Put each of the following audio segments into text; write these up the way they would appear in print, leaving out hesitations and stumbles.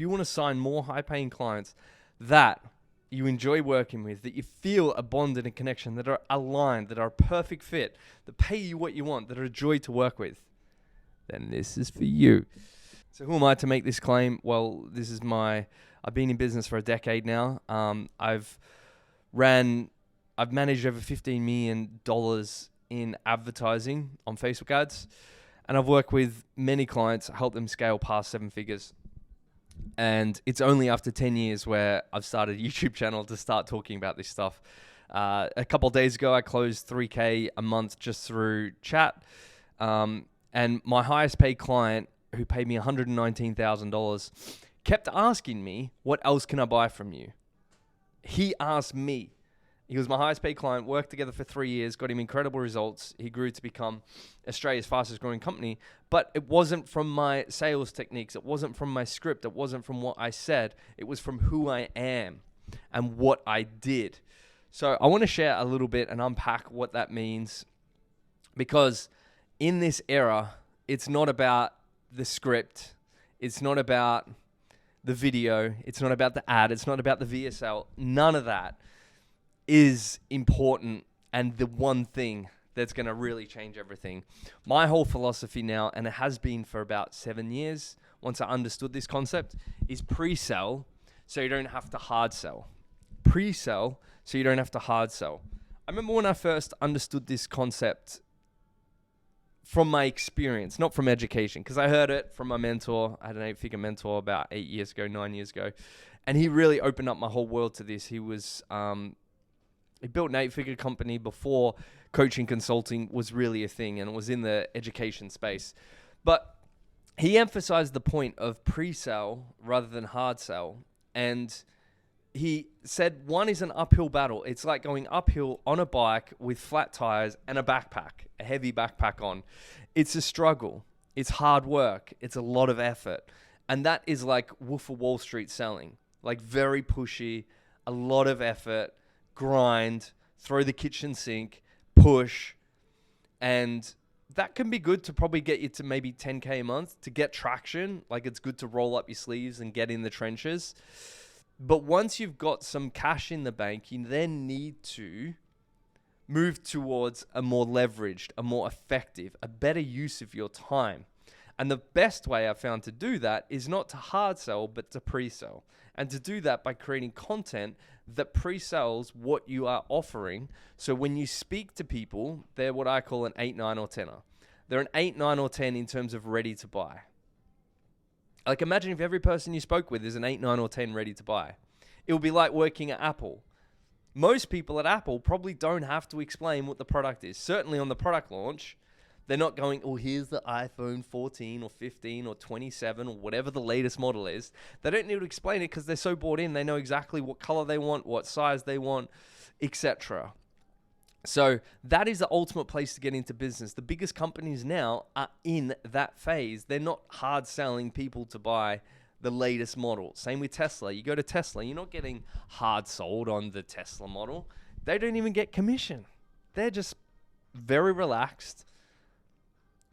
You want to sign more high-paying clients that you enjoy working with, that you feel a bond and a connection, that are aligned, that are a perfect fit, that pay you what you want, that are a joy to work with, then this is for you. So who am I to make this claim? Well, I've been in business for a decade now. I've managed over $15 million in advertising on Facebook ads, and I've worked with many clients, helped them scale past 7 figures. And it's only after 10 years where I've started a YouTube channel to start talking about this stuff. A couple of days ago, I closed $3K a month just through chat. And my highest paid client, who paid me $119,000, kept asking me, what else can I buy from you? He asked me. He was my highest paid client, worked together for 3 years, got him incredible results. He grew to become Australia's fastest growing company, but it wasn't from my sales techniques. It wasn't from my script. It wasn't from what I said. It was from who I am and what I did. So I want to share a little bit and unpack what that means, because in this era, it's not about the script. It's not about the video. It's not about the ad. It's not about the VSL. None of that is important and the one thing that's going to really change everything. My whole philosophy now, and it has been for about 7 years, once I understood this concept, is pre-sell so you don't have to hard sell. Pre-sell so you don't have to hard sell. I remember when I first understood this concept from my experience, not from education, because I heard it from my mentor. I had an 8-figure mentor about 9 years ago, and he really opened up my whole world to this. He built an 8-figure company before coaching consulting was really a thing, and it was in the education space. But he emphasized the point of pre-sell rather than hard sell. And he said one is an uphill battle. It's like going uphill on a bike with flat tires and a heavy backpack on. It's a struggle. It's hard work. It's a lot of effort. And that is like Wolf of Wall Street selling, like very pushy, a lot of effort, grind, throw the kitchen sink, push, and that can be good to probably get you to maybe 10K a month to get traction. Like, it's good to roll up your sleeves and get in the trenches. But once you've got some cash in the bank, you then need to move towards a more leveraged, a more effective, a better use of your time. And the best way I've found to do that is not to hard sell, but to pre-sell. And to do that by creating content that pre-sells what you are offering. So when you speak to people, they're what I call an 8, 9, or 10er. They're an 8, 9, or 10 in terms of ready to buy. Like, imagine if every person you spoke with is an 8, 9, or 10 ready to buy. It would be like working at Apple. Most people at Apple probably don't have to explain what the product is. Certainly on the product launch, they're not going, oh, here's the iPhone 14 or 15 or 27 or whatever the latest model is. They don't need to explain it because they're so bought in. They know exactly what color they want, what size they want, etc. So that is the ultimate place to get into business. The biggest companies now are in that phase. They're not hard selling people to buy the latest model. Same with Tesla. You go to Tesla, you're not getting hard sold on the Tesla model. They don't even get commission. They're just very relaxed,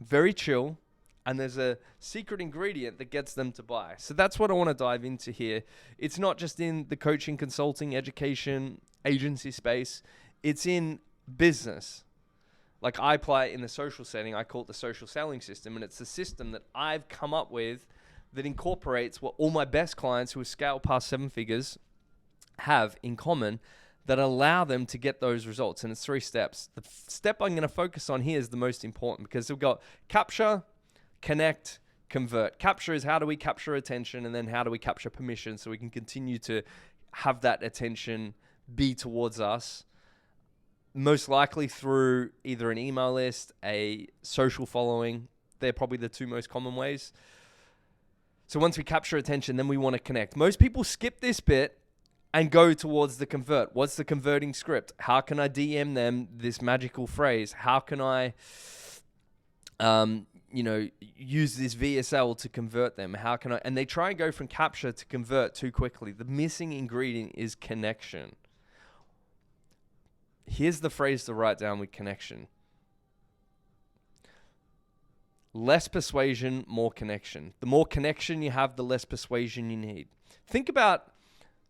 very chill, and there's a secret ingredient that gets them to buy. So that's what I want to dive into here. It's not just in the coaching, consulting, education, agency space. It's in business. Like, I apply it in the social setting. I call it the social selling system, and it's the system that I've come up with that incorporates what all my best clients who have scaled past 7 figures have in common, that allow them to get those results. And it's 3 steps. The step I'm going to focus on here is the most important, because we've got capture, connect, convert. Capture is how do we capture attention, and then how do we capture permission so we can continue to have that attention be towards us, most likely through either an email list, a social following. They're probably the 2 most common ways. So once we capture attention, then we want to connect. Most people skip this bit and go towards the convert. What's the converting script? How can I DM them this magical phrase? How can I, use this VSL to convert them? How can I? And they try and go from capture to convert too quickly. The missing ingredient is connection. Here's the phrase to write down with connection. less persuasion, more connection. The more connection you have, the less persuasion you need. Think about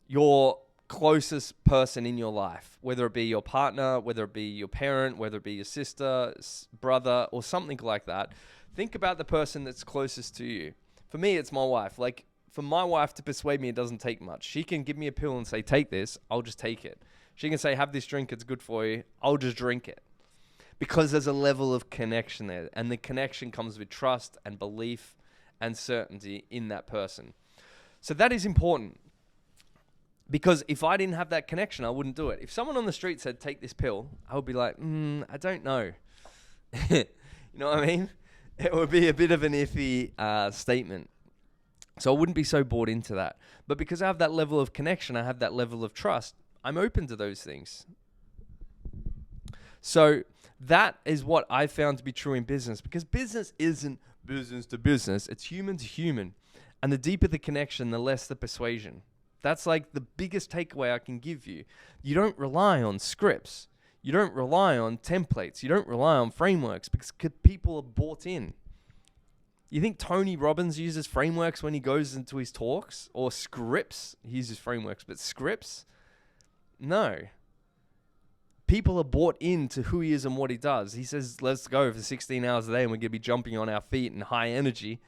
your closest person in your life, whether it be your partner, whether it be your parent, whether it be your sister, brother, or something like that. Think about the person that's closest to you. For me, it's my wife. Like, for my wife to persuade me, it doesn't take much. She can give me a pill and say, take this, I'll just take it. She can say, have this drink, it's good for you, I'll just drink it. Because there's a level of connection there. And the connection comes with trust and belief and certainty in that person. So that is important. Because if I didn't have that connection, I wouldn't do it. If someone on the street said, take this pill, I would be like, I don't know. You know what I mean? It would be a bit of an iffy statement. So I wouldn't be so bought into that. But because I have that level of connection, I have that level of trust, I'm open to those things. So that is what I found to be true in business. Because business isn't business to business. It's human to human. And the deeper the connection, the less the persuasion. That's like the biggest takeaway I can give you. You don't rely on scripts. You don't rely on templates. You don't rely on frameworks because people are bought in. You think Tony Robbins uses frameworks when he goes into his talks? Or scripts? He uses frameworks, but scripts? No. People are bought into who he is and what he does. He says, let's go for 16 hours a day and we're going to be jumping on our feet in high energy.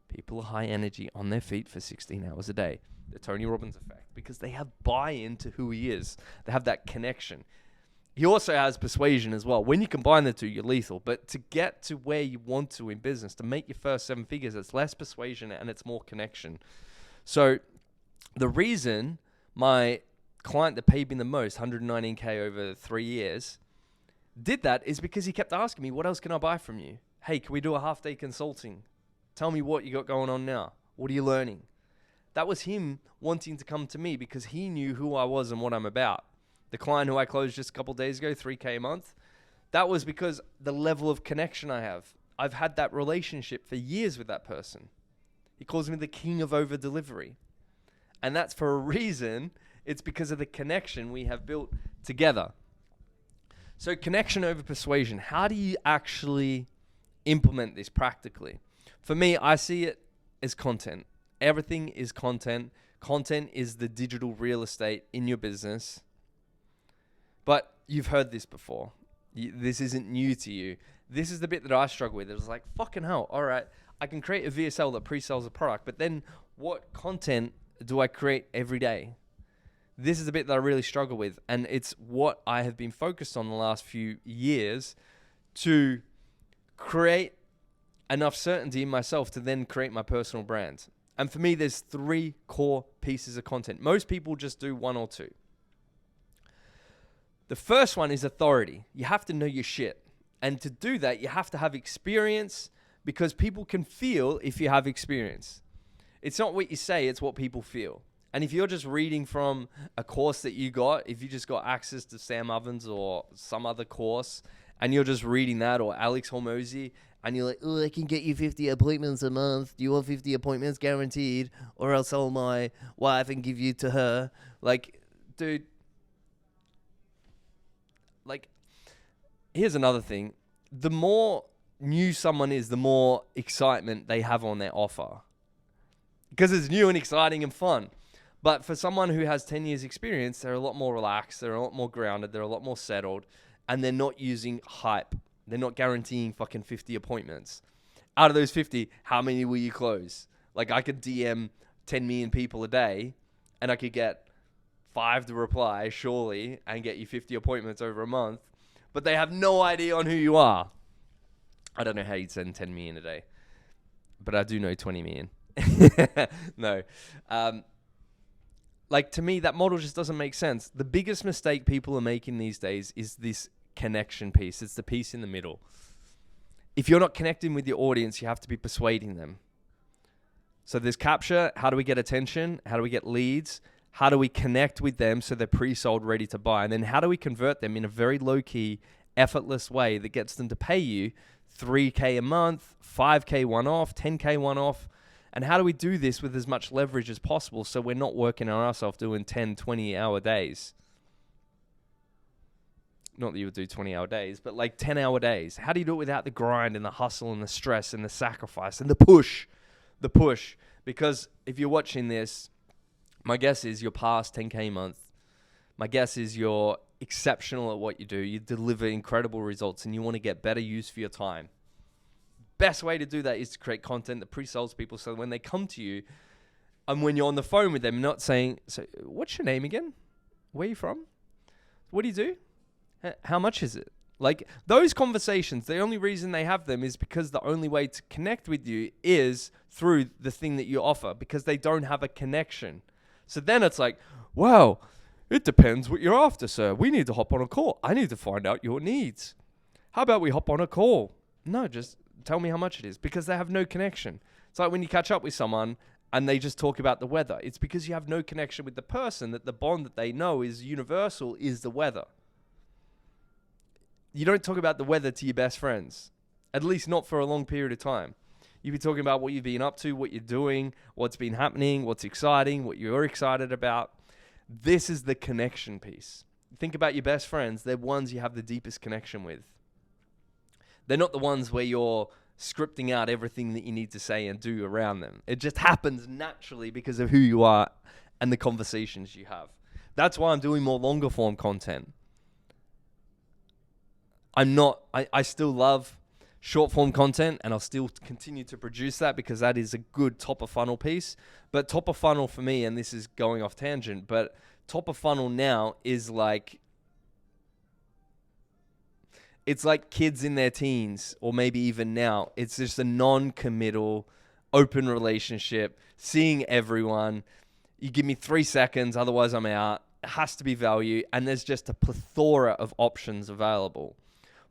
People are high energy on their feet for 16 hours a day. The Tony Robbins effect, because they have buy-in to who he is. They have that connection. He also has persuasion as well. When you combine the two, you're lethal. But to get to where you want to in business, to make your first 7 figures, it's less persuasion and it's more connection. So the reason my client that paid me the most, 119K over 3 years, did that is because he kept asking me, what else can I buy from you? Hey, can we do a half-day consulting? Tell me what you got going on now. What are you learning? That was him wanting to come to me because he knew who I was and what I'm about. The client who I closed just a couple of days ago, 3K a month, that was because the level of connection I have. I've had that relationship for years with that person. He calls me the king of over delivery. And that's for a reason. It's because of the connection we have built together. So connection over persuasion. How do you actually implement this practically? For me, I see it as content. Everything is content. Content is the digital real estate in your business. But you've heard this before. This isn't new to you. This is the bit that I struggle with. It was like, fucking hell, all right, I can create a VSL that pre-sells a product, but then what content do I create every day? This is the bit that I really struggle with, and it's what I have been focused on the last few years to create enough certainty in myself to then create my personal brand. And for me, there's 3 core pieces of content. Most people just do 1 or 2. The first one is authority. You have to know your shit. And to do that, you have to have experience because people can feel if you have experience. It's not what you say, it's what people feel. And if you're just reading from a course that you got, if you just got access to Sam Ovens or some other course, and you're just reading that, or Alex Hormozy, and you're like, oh, I can get you 50 appointments a month. Do you want 50 appointments guaranteed? Or I'll sell my wife and give you to her. Like, dude, like, here's another thing. The more new someone is, the more excitement they have on their offer. Because it's new and exciting and fun. But for someone who has 10 years experience, they're a lot more relaxed. They're a lot more grounded. They're a lot more settled. And they're not using hype. They're not guaranteeing fucking 50 appointments. Out of those 50, how many will you close? Like, I could DM 10 million people a day, and I could get 5 to reply, surely, and get you 50 appointments over a month. But they have no idea on who you are. I don't know how you'd send 10 million a day. But I do know 20 million. No. Like, to me, that model just doesn't make sense. The biggest mistake people are making these days is this connection piece. It's the piece in the middle. If you're not connecting with your audience, you have to be persuading them. So there's capture. How do we get attention? How do we get leads? How do we connect with them so they're pre-sold, ready to buy? And then how do we convert them in a very low-key, effortless way that gets them to pay you $3K a month, $5K one-off, $10K one-off? And how do we do this with as much leverage as possible so we're not working our ass off doing 10, 20-hour days? not that you would do 20-hour days, but like 10-hour days. How do you do it without the grind and the hustle and the stress and the sacrifice and the push? The push. Because if you're watching this, my guess is you're past 10K a month. My guess is you're exceptional at what you do. You deliver incredible results and you want to get better use for your time. Best way to do that is to create content that pre-sells people so when they come to you and when you're on the phone with them, not saying, so what's your name again? Where are you from? What do you do? How much is it? Like those conversations, the only reason they have them is because the only way to connect with you is through the thing that you offer because they don't have a connection. So then it's like, wow, it depends what you're after, sir. We need to hop on a call. I need to find out your needs. How about we hop on a call? No, just tell me how much it is because they have no connection. It's like when you catch up with someone and they just talk about the weather. It's because you have no connection with the person that the bond that they know is universal is the weather. You don't talk about the weather to your best friends, at least not for a long period of time. You'll be talking about what you've been up to, what you're doing, what's been happening, what's exciting, what you're excited about. This is the connection piece. Think about your best friends. They're ones you have the deepest connection with. They're not the ones where you're scripting out everything that you need to say and do around them. It just happens naturally because of who you are and the conversations you have. That's why I'm doing more longer form content. I still love short form content and I'll still continue to produce that because that is a good top of funnel piece. But top of funnel for me, and this is going off tangent, but top of funnel now is like, it's like kids in their teens or maybe even now. It's just a non-committal, open relationship, seeing everyone. You give me 3 seconds, otherwise I'm out. It has to be value. And there's just a plethora of options available.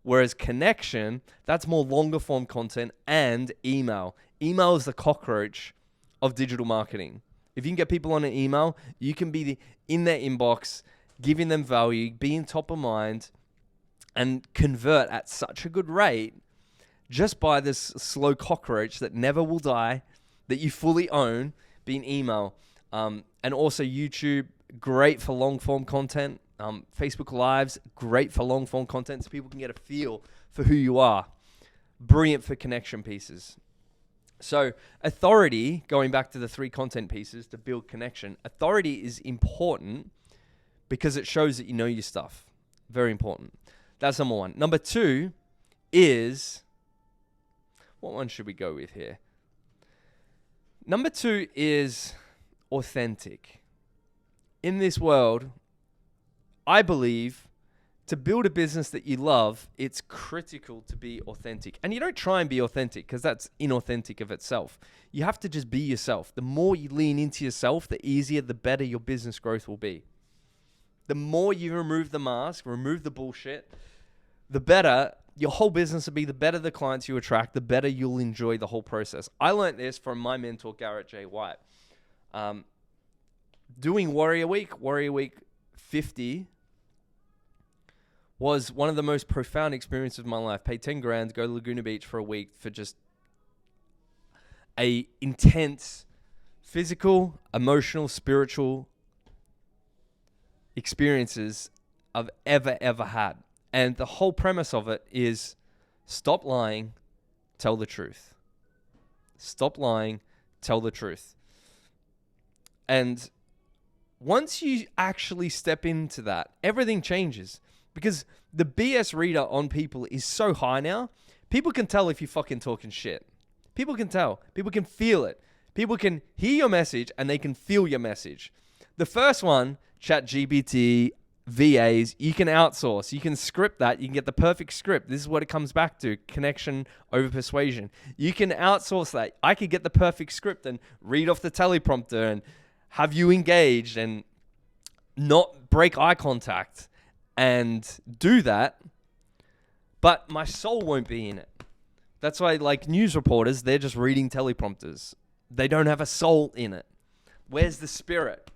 Whereas connection, that's more longer form content and email. Email is the cockroach of digital marketing. If you can get people on an email, you can be in their inbox, giving them value, being top of mind, and convert at such a good rate just by this slow cockroach that never will die, that you fully own, being email. And also YouTube, great for long form content. Facebook Lives, great for long form content so people can get a feel for who you are. Brilliant for connection pieces. So authority, going back to the 3 content pieces to build connection, authority is important because it shows that you know your stuff. Very important. That's number 1. Number 2 is, what one should we go with here? Number 2 is authentic. In this world, I believe to build a business that you love, it's critical to be authentic. And you don't try and be authentic because that's inauthentic of itself. You have to just be yourself. The more you lean into yourself, the easier, the better your business growth will be. The more you remove the mask, remove the bullshit, the better your whole business will be, the better the clients you attract, the better you'll enjoy the whole process. I learned this from my mentor, Garrett J. White. Doing Warrior Week 50 was one of the most profound experiences of my life. Paid 10 grand to go to Laguna Beach for a week for just a intense physical, emotional, spiritual experiences I've ever had. And the whole premise of it is stop lying, tell the truth. Stop lying, tell the truth. And once you actually step into that, everything changes. Because the BS reader on people is so high now, people can tell if you're fucking talking shit. People can tell. People can feel it. People can hear your message and they can feel your message. The first one, ChatGPT, VAs, you can outsource. You can script that. You can get the perfect script. This is what it comes back to, connection over persuasion. You can outsource that. I could get the perfect script and read off the teleprompter and have you engaged and not break eye contact and do that, but my soul won't be in it. That's why, like news reporters, they're just reading teleprompters. They don't have a soul in it. Where's the spirit?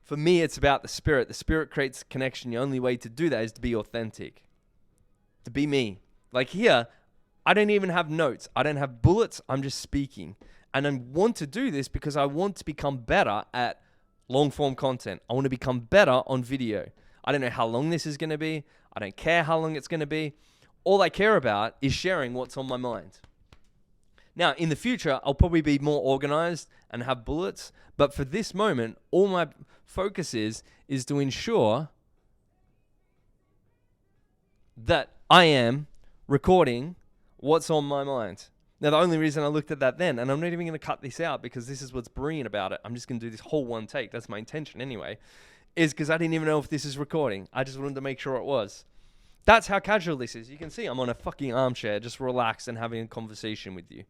For me, it's about the spirit. The spirit creates connection. The only way to do that is to be authentic, to be me. Like here, I don't even have notes. I don't have bullets. I'm just speaking. And I want to do this because I want to become better at long form content. I want to become better on video. I don't know how long this is going to be. I don't care how long it's going to be. All I care about is sharing what's on my mind. Now, in the future, I'll probably be more organized and have bullets. But for this moment, all my focus is to ensure that I am recording what's on my mind. Now, the only reason I looked at that then, and I'm not even going to cut this out because this is what's brilliant about it. I'm just going to do this whole one take. That's my intention anyway, is because I didn't even know if this is recording. I just wanted to make sure it was. That's how casual this is. You can see I'm on a fucking armchair, just relaxed and having a conversation with you.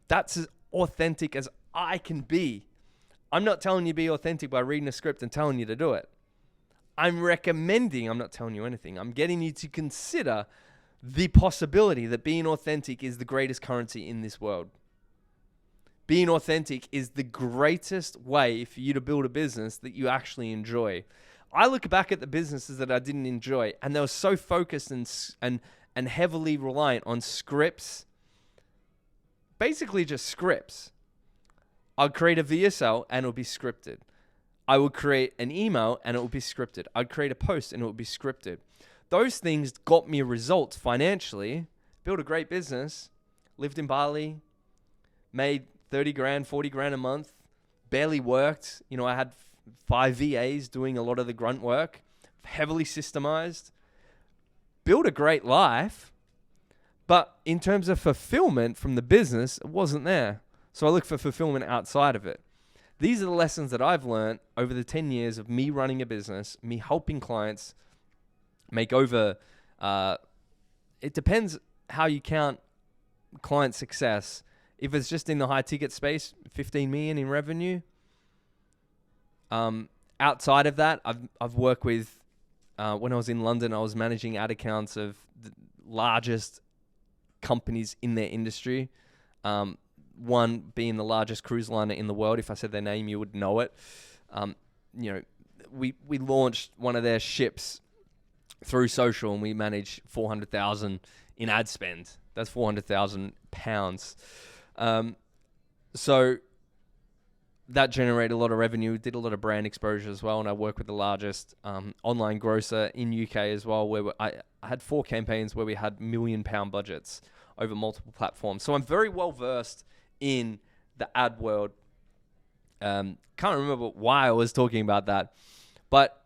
That's as authentic as I can be. I'm not telling you to be authentic by reading a script and telling you to do it. I'm recommending, I'm not telling you anything. I'm getting you to consider the possibility that being authentic is the greatest currency in this world. Being authentic is the greatest way for you to build a business that you actually enjoy. I look back at the businesses that I didn't enjoy, and they were so focused and heavily reliant on scripts. Basically just scripts. I'd create a VSL and it would be scripted. I would create an email and it would be scripted. I'd create a post and it would be scripted. Those things got me results financially, built a great business, lived in Bali, made 30 grand, 40 grand a month, barely worked. You know, I had 5 VAs doing a lot of the grunt work, heavily systemized, built a great life. But in terms of fulfillment from the business, it wasn't there. So I look for fulfillment outside of it. These are the lessons that I've learned over the 10 years of me running a business, me helping clients make over, it depends how you count client success. If it's just in the high ticket space, 15 million in revenue. Outside of that, I've worked with, when I was in London, I was managing ad accounts of the largest companies in their industry. One being the largest cruise liner in the world. If I said their name, you would know it. You know, we launched one of their ships through social, and we managed 400,000 in ad spend. That's 400,000 pounds. So that generated a lot of revenue, did a lot of brand exposure as well. And I work with the largest online grocer in UK as well, where I had 4 campaigns where we had £1 million budgets over multiple platforms. So I'm very well versed in the ad world. Can't remember why I was talking about that, but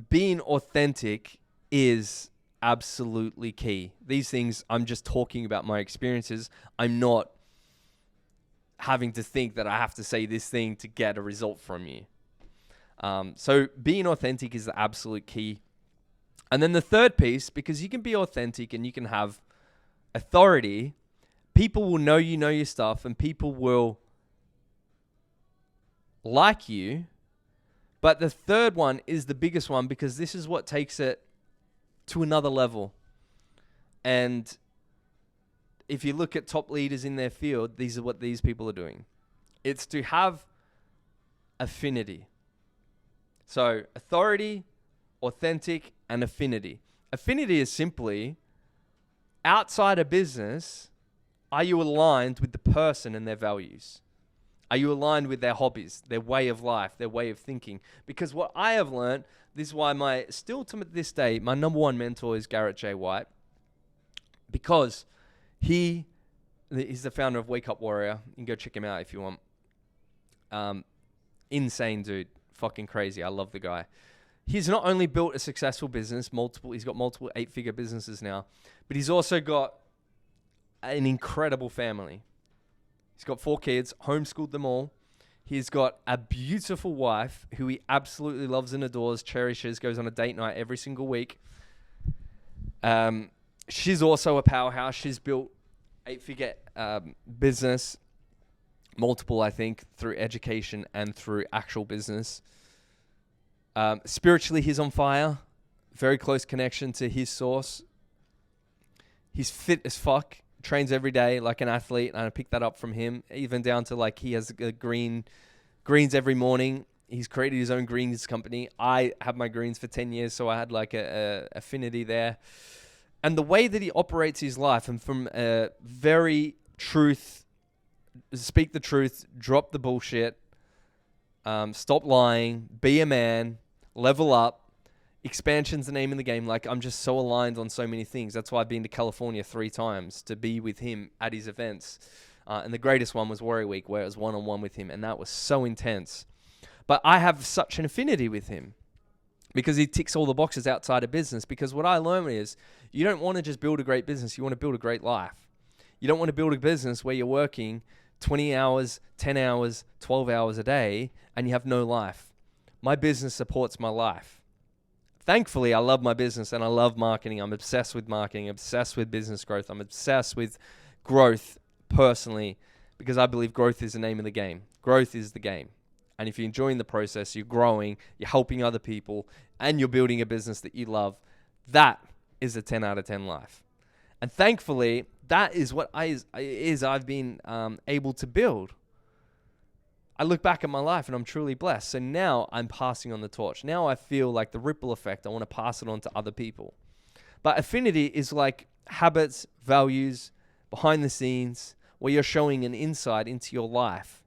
being authentic is absolutely key. These things, I'm just talking about my experiences. I'm not having to think that I have to say this thing to get a result from you. So being authentic is the absolute key. And then the third piece, because you can be authentic and you can have authority, people will know you know your stuff and people will like you. But the third one is the biggest one, because this is what takes it to another level. And if you look at top leaders in their field, these are what these people are doing. It's to have affinity. So authority, authentic, and affinity. Affinity is simply, outside a business, are you aligned with the person and their values? Are you aligned with their hobbies, their way of life, their way of thinking? Because what I have learned, this is why still to this day, my number one mentor is Garrett J. White. Because he's the founder of Wake Up Warrior. You can go check him out if you want. Insane dude. Fucking crazy. I love the guy. He's not only built a successful business, he's got multiple 8-figure businesses now, but he's also got an incredible family. He's got 4 kids, homeschooled them all. He's got a beautiful wife who he absolutely loves and adores, cherishes, goes on a date night every single week. She's also a powerhouse. She's built 8-figure business, multiple, I think, through education and through actual business. Spiritually, he's on fire. Very close connection to his source. He's fit as fuck. Trains every day like an athlete, and I picked that up from him, even down to like he has greens every morning. He's created his own greens company. I have my greens for 10 years, so I had like a affinity there. And the way that he operates his life, and from a very speak the truth, drop the bullshit, stop lying, be a man, level up. Expansion's the name of the game. Like, I'm just so aligned on so many things. That's why I've been to California 3 times to be with him at his events. And the greatest one was Warrior Week, where it was one-on-one with him, and that was so intense. But I have such an affinity with him because he ticks all the boxes outside of business. Because what I learned is you don't want to just build a great business. You want to build a great life. You don't want to build a business where you're working 20 hours, 10 hours, 12 hours a day, and you have no life. My business supports my life. Thankfully, I love my business and I love marketing. I'm obsessed with marketing, obsessed with business growth. I'm obsessed with growth personally because I believe growth is the name of the game. Growth is the game. And if you're enjoying the process, you're growing, you're helping other people, and you're building a business that you love, that is a 10 out of 10 life. And thankfully, that is what I've been able to build. I look back at my life and I'm truly blessed. So now I'm passing on the torch. Now I feel like the ripple effect. I want to pass it on to other people. But affinity is like habits, values, behind the scenes, where you're showing an insight into your life.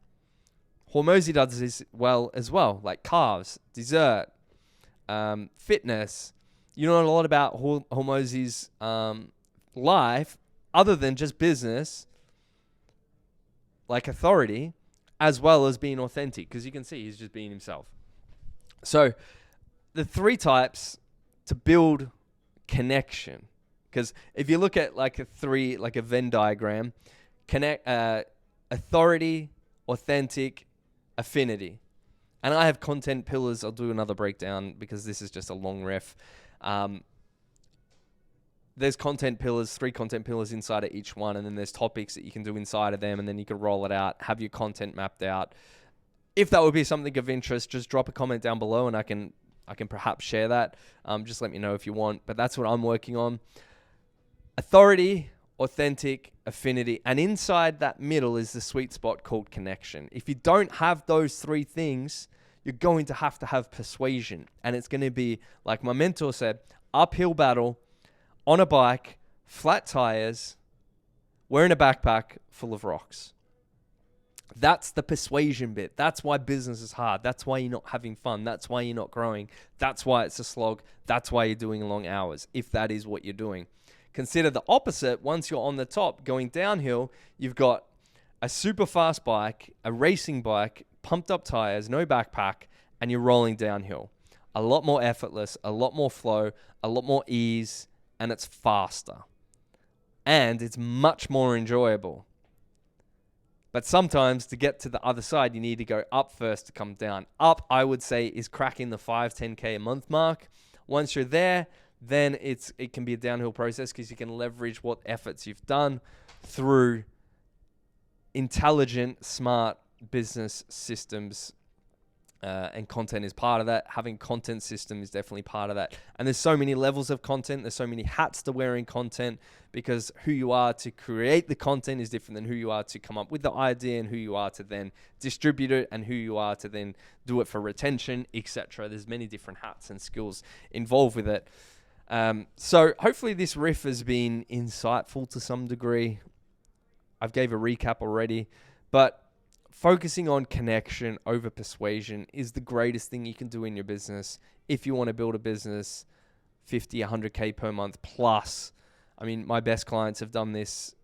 Hormozy does this well as well, like carbs, dessert, fitness. You know a lot about Hormozy's life other than just business, like authority, as well as being authentic, because you can see he's just being himself. So the 3 types to build connection, because if you look at like a Venn diagram, authority, authentic, affinity. And I have content pillars. I'll do another breakdown because this is just a long riff. There's content pillars, 3 content pillars inside of each one, and then there's topics that you can do inside of them, and then you can roll it out, have your content mapped out. If that would be something of interest, just drop a comment down below, and I can perhaps share that. Just let me know if you want, but that's what I'm working on. Authority, authentic, affinity, and inside that middle is the sweet spot called connection. If you don't have those 3 things, you're going to have persuasion, and it's going to be, like my mentor said, uphill battle, on a bike, flat tires, wearing a backpack full of rocks. That's the persuasion bit. That's why business is hard. That's why you're not having fun. That's why you're not growing. That's why it's a slog. That's why you're doing long hours, if that is what you're doing. Consider the opposite. Once you're on the top, going downhill, you've got a super fast bike, a racing bike, pumped up tires, no backpack, and you're rolling downhill. A lot more effortless, a lot more flow, a lot more ease, and it's faster. And it's much more enjoyable. But sometimes to get to the other side, you need to go up first to come down. Up, I would say, is cracking the 5-10K a month mark. Once you're there, then it can be a downhill process because you can leverage what efforts you've done through intelligent, smart business systems. And content is part of that. Having content system is definitely part of that. And there's so many levels of content. There's so many hats to wear in content because who you are to create the content is different than who you are to come up with the idea and who you are to then distribute it and who you are to then do it for retention, etc. There's many different hats and skills involved with it. So hopefully this riff has been insightful to some degree. I've gave a recap already, but focusing on connection over persuasion is the greatest thing you can do in your business. If you want to build a business 50, 100K per month plus, I mean, my best clients have done this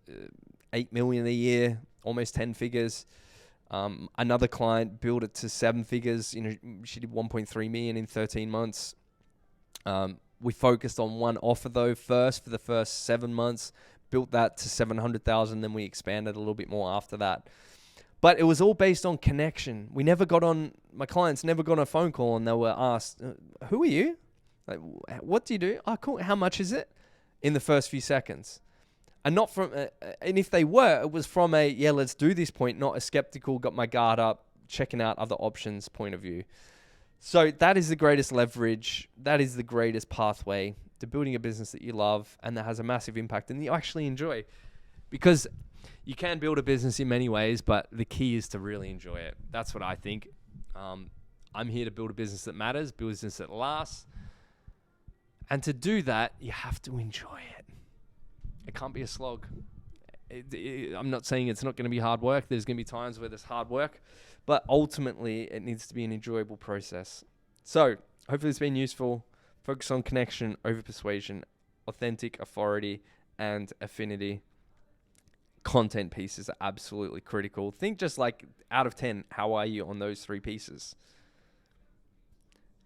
8 million a year, almost 10 figures. Another client built it to 7 figures. You know, she did 1.3 million in 13 months. We focused on one offer though first for the first 7 months, built that to 700,000. Then we expanded a little bit more after that. But it was all based on connection. My clients never got on a phone call and they were asked, who are you? Like, what do you do? Oh, cool. How much is it? In the first few seconds. And not from, and if they were, it was from a, yeah, let's do this point, not a skeptical, got my guard up, checking out other options point of view. So that is the greatest leverage. That is the greatest pathway to building a business that you love and that has a massive impact and you actually enjoy. Because you can build a business in many ways, but the key is to really enjoy it. That's what I think. I'm here to build a business that matters, business that lasts. And to do that, you have to enjoy it. It can't be a slog. I'm not saying it's not going to be hard work. There's going to be times where there's hard work, but ultimately it needs to be an enjoyable process. So hopefully it's been useful. Focus on connection over persuasion, authentic, authority, and affinity. Content pieces are absolutely critical. Think just like out of 10, how are you on those 3 pieces?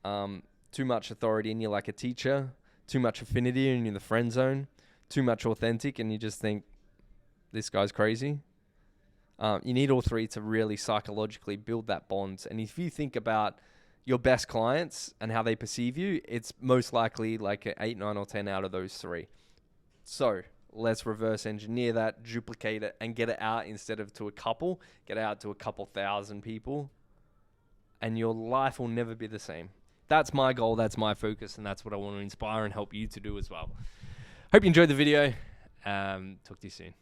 Too much authority and you're like a teacher. Too much affinity and you're in the friend zone. Too much authentic and you just think, this guy's crazy. You need all 3 to really psychologically build that bond. And if you think about your best clients and how they perceive you, it's most likely like an 8, 9, or 10 out of those 3. So let's reverse engineer that, duplicate it, and get it out instead of to a couple. Get it out to a couple thousand people. And your life will never be the same. That's my goal. That's my focus. And that's what I want to inspire and help you to do as well. Hope you enjoyed the video. Talk to you soon.